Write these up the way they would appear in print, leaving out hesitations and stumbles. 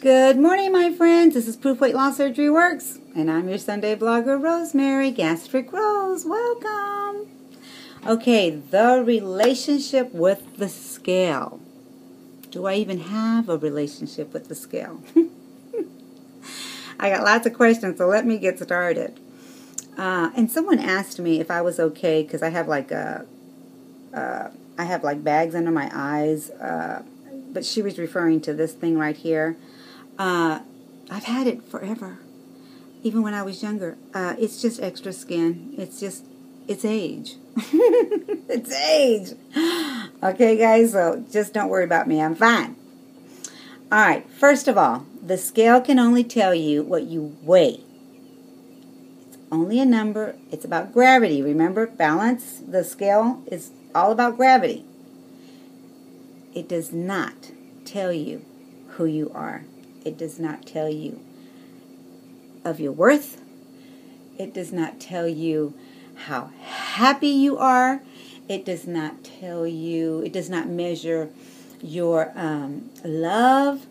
Good morning, my friends. This is Proof Weight Loss Surgery Works, and I'm your Sunday blogger, Rosemary Gastricrose. Welcome. Okay, the relationship with the scale. Do I even have a relationship with the scale? I got lots of questions, so let me get started. And someone asked me if I was okay because I have like bags under my eyes, but she was referring to this thing right here. I've had it forever, even when I was younger. It's just extra skin. It's age. It's age. Okay, guys, so just don't worry about me. I'm fine. All right, first of all, the scale can only tell you what you weigh. It's only a number. It's about gravity. Remember, balance, the scale is all about gravity. It does not tell you who you are. It does not tell you of your worth. It does not tell you how happy you are. It does not tell you, it does not measure your love.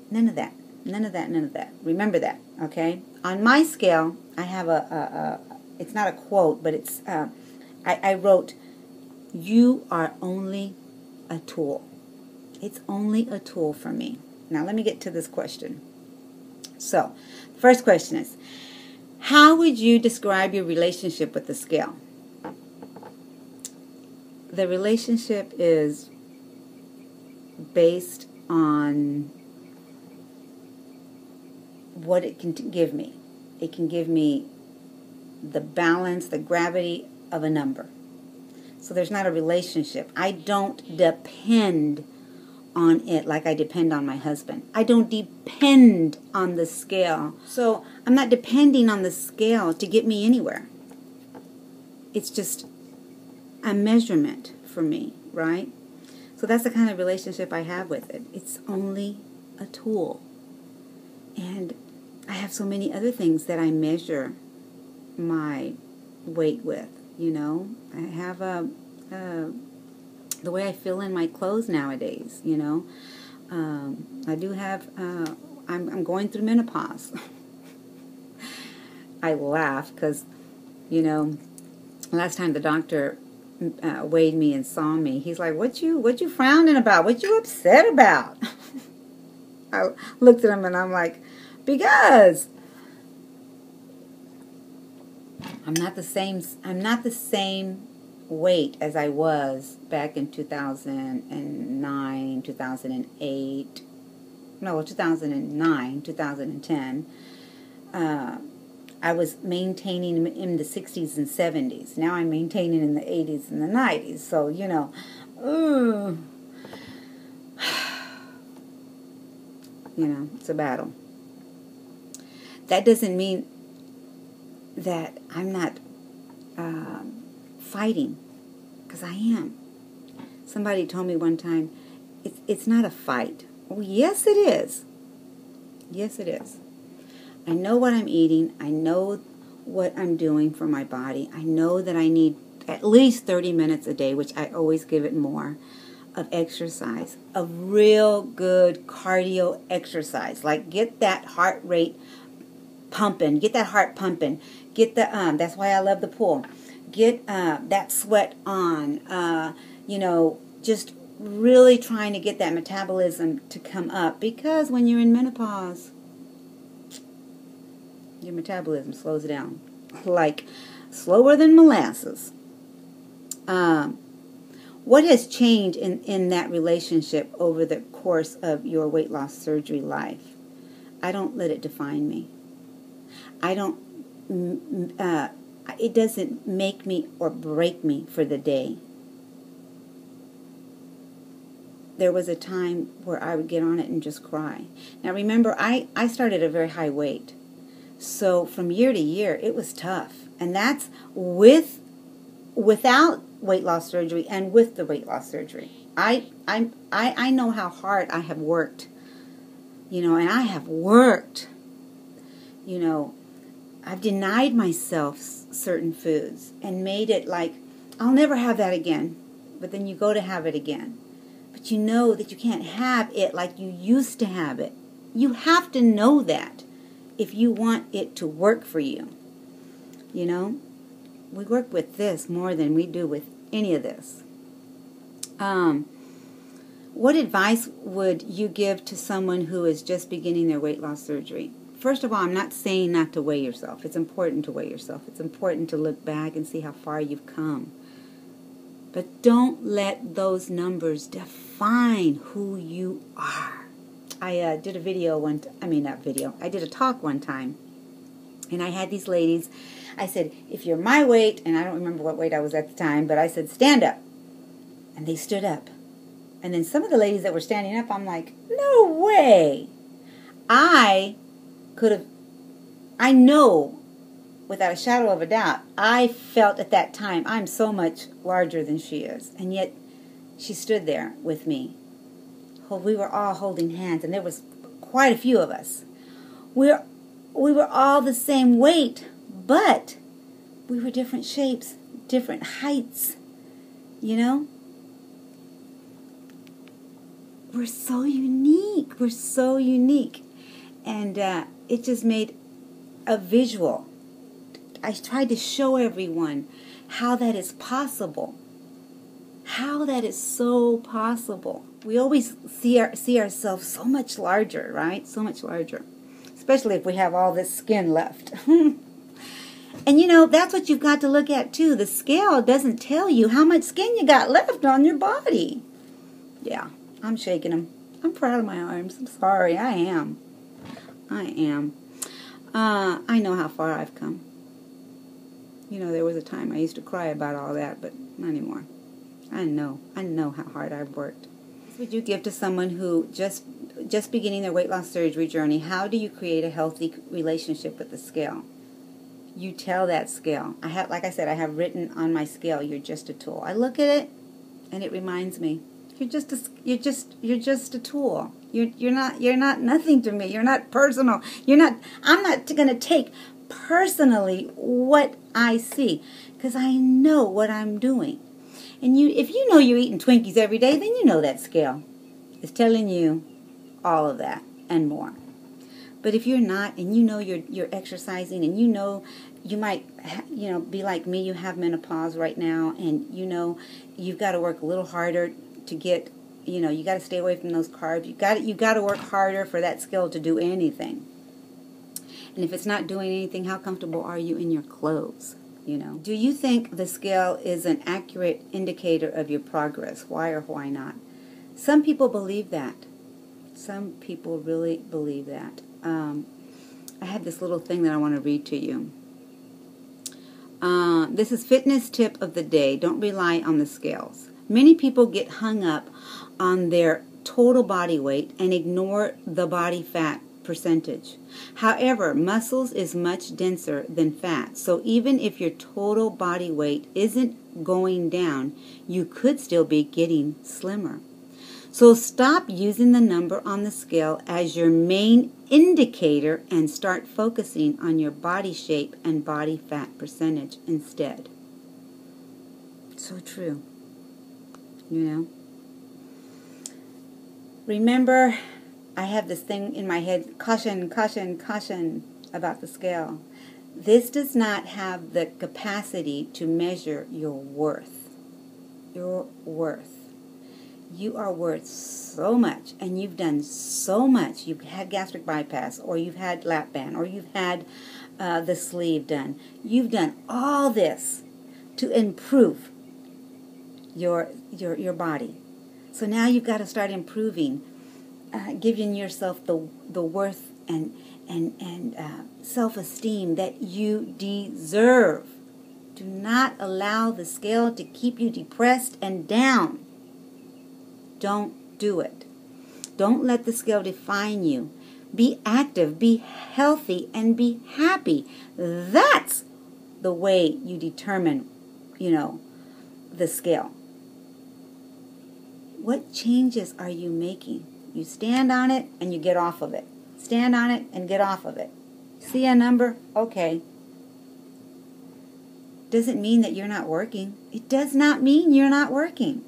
None of that. None of that, none of that. Remember that, okay? On my scale, I have it's not a quote, but it's, I wrote, you are only a tool. It's only a tool for me. Now, let me get to this question. So, the first question is, how would you describe your relationship with the scale? The relationship is based on what it can give me. It can give me the balance, the gravity of a number. So there's not a relationship. I don't depend on it like I depend on my husband. I don't depend on the scale. So I'm not depending on the scale to get me anywhere. It's just a measurement for me, right? So that's the kind of relationship I have with it. It's only a tool. And I have so many other things that I measure my weight with, you know. I have the way I feel in my clothes nowadays, you know. I do have, I'm going through menopause. I laugh because, you know, last time the doctor weighed me and saw me, he's like, what you frowning about? What you upset about? I looked at him and I'm like, because I'm not the same weight as I was back in 2009, 2008, no, 2009, 2010. I was maintaining in the 60s and 70s. Now I'm maintaining in the 80s and the 90s. So, you know, you know, it's a battle. That doesn't mean that I'm not fighting, because I am. Somebody told me one time, it's not a fight. Oh, yes, it is. Yes, it is. I know what I'm eating. I know what I'm doing for my body. I know that I need at least 30 minutes a day, which I always give it more, of exercise, of real good cardio exercise. Like, get that heart rate pumping. Get that heart pumping. Get the, that's why I love the pool. Get that sweat on, you know, just really trying to get that metabolism to come up, because when you're in menopause, your metabolism slows down, like slower than molasses. What has changed in that relationship over the course of your weight loss surgery life? I don't let it define me. I don't, it doesn't make me or break me for the day. There was a time where I would get on it and just cry. Now remember, I started at a very high weight. So from year to year, it was tough. And that's without weight loss surgery and with the weight loss surgery. I know how hard I have worked. You know, and I have worked. You know, I've denied myself certain foods and made it like, I'll never have that again. But then you go to have it again. But you know that you can't have it like you used to have it. You have to know that if you want it to work for you. You know, we work with this more than we do with any of this. What advice would you give to someone who is just beginning their weight loss surgery? First of all, I'm not saying not to weigh yourself. It's important to weigh yourself. It's important to look back and see how far you've come. But don't let those numbers define who you are. I did a video I did a talk one time. And I had these ladies. I said, if you're my weight, and I don't remember what weight I was at the time, but I said, stand up. And they stood up. And then some of the ladies that were standing up, I'm like, no way. I know, without a shadow of a doubt, I felt at that time, I'm so much larger than she is. And yet, she stood there with me. We were all holding hands, and there was quite a few of us. We were all the same weight, but we were different shapes, different heights, you know? We're so unique. We're so unique. And it just made a visual. I tried to show everyone how that is possible. How that is so possible. We always see ourselves so much larger, right? So much larger. Especially if we have all this skin left. And you know, that's what you've got to look at too. The scale doesn't tell you how much skin you got left on your body. Yeah. I'm shaking them. I'm proud of my arms. I'm sorry. I am. I know how far I've come. You know, there was a time I used to cry about all that, but not anymore. I know how hard I've worked. What would you give to someone who just beginning their weight loss surgery journey? How do you create a healthy relationship with the scale? You tell that scale. Like I said, I have written on my scale, you're just a tool. I look at it, and it reminds me. You're just a tool. You're not nothing to me. You're not personal. I'm not going to take personally what I see, because I know what I'm doing. And if you know you're eating Twinkies every day, then you know that scale is telling you all of that and more. But if you're not, and you know you're exercising, and you know you might be like me, you have menopause right now, and you know you've got to work a little harder to get, you got to stay away from those carbs. You got to work harder for that scale to do anything. And if it's not doing anything, how comfortable are you in your clothes? Do you think the scale is an accurate indicator of your progress? Why or why not? Some people believe that. Some people really believe that. I have this little thing that I want to read to you. This is fitness tip of the day. Don't rely on the scales. Many people get hung up on their total body weight and ignore the body fat percentage. However, muscles is much denser than fat, so even if your total body weight isn't going down, you could still be getting slimmer. So stop using the number on the scale as your main indicator and start focusing on your body shape and body fat percentage instead. So true. Remember, I have this thing in my head, caution, caution, caution about the scale. This does not have the capacity to measure your worth. Your worth. You are worth so much, and you've done so much. You've had gastric bypass, or you've had lap band, or you've had the sleeve done. You've done all this to improve your body. So now you've got to start improving, giving yourself the worth and self-esteem that you deserve. Do not allow the scale to keep you depressed and down. Don't do it. Don't let the scale define you. Be active, be healthy, and be happy. That's the way you determine, the scale. What changes are you making? You stand on it and you get off of it. Stand on it and get off of it. See a number? Okay. Doesn't mean that you're not working. It does not mean you're not working.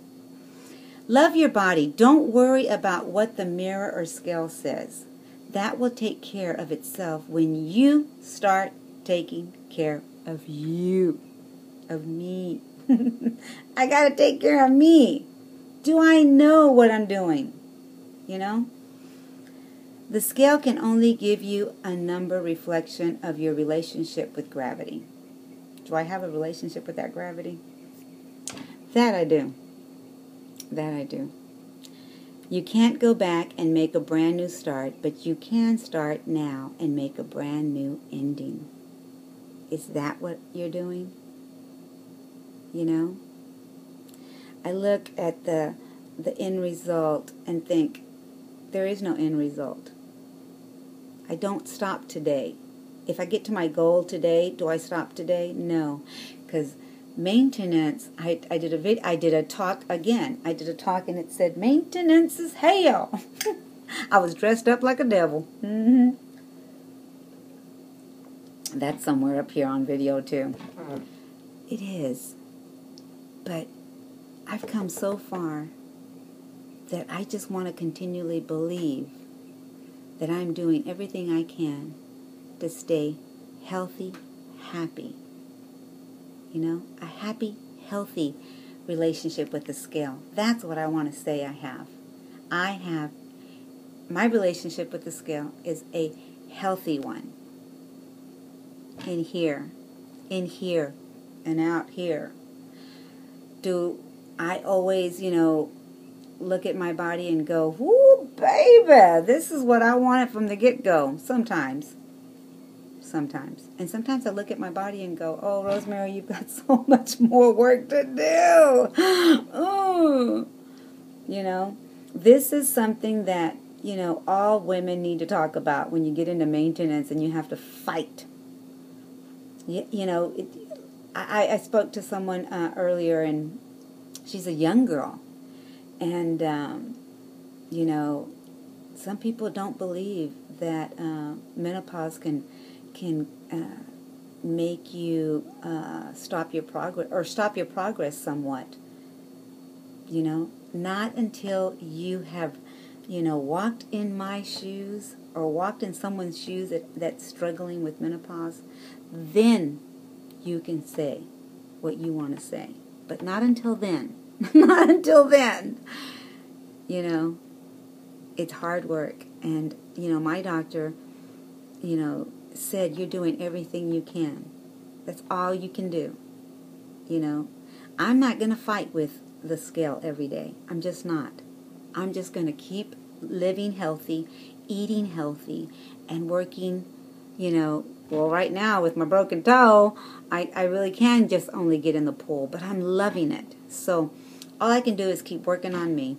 Love your body. Don't worry about what the mirror or scale says. that will take care of itself when you start taking care of you, of me. I got to take care of me. Do I know what I'm doing? You know? The scale can only give you a number reflection of your relationship with gravity. Do I have a relationship with that gravity? That I do. That I do. You can't go back and make a brand new start, but you can start now and make a brand new ending. Is that what you're doing? You know? I look at the end result and think, there is no end result. I don't stop today. If I get to my goal today, do I stop today? No, because maintenance. I did a talk again. I did a talk and it said maintenance is hell. I was dressed up like a devil. That's somewhere up here on video too. It is, but I've come so far that I just want to continually believe that I'm doing everything I can to stay healthy, happy. You know, a happy, healthy relationship with the scale. That's what I want to say I have. My relationship with the scale is a healthy one. In here, and out here. Do I always, look at my body and go, whoo, baby, this is what I wanted from the get-go. Sometimes. And sometimes I look at my body and go, oh, Rosemary, you've got so much more work to do. Oh. This is something that, all women need to talk about when you get into maintenance and you have to fight. I spoke to someone earlier, and she's a young girl. And, some people don't believe that menopause can make you stop your progress somewhat. Not until you have, walked in my shoes or walked in someone's shoes that's struggling with menopause, then you can say what you want to say. But not until then. Not until then. It's hard work. And, my doctor, said you're doing everything you can. That's all you can do. I'm not going to fight with the scale every day. I'm just not. I'm just going to keep living healthy, eating healthy, and working, well, right now with my broken toe, I really can just only get in the pool, but I'm loving it. So all I can do is keep working on me,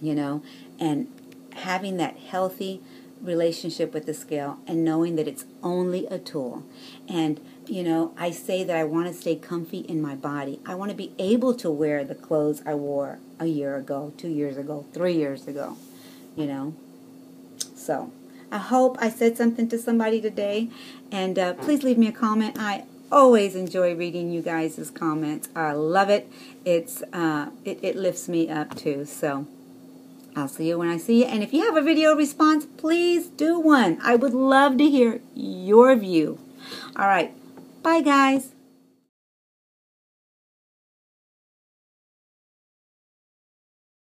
and having that healthy relationship with the scale and knowing that it's only a tool. And, I say that I want to stay comfy in my body. I want to be able to wear the clothes I wore a year ago, 2 years ago, 3 years ago, So I hope I said something to somebody today. And please leave me a comment. I always enjoy reading you guys' comments. I love it. It lifts me up too. So I'll see you when I see you. And if you have a video response, please do one. I would love to hear your view. All right. Bye, guys.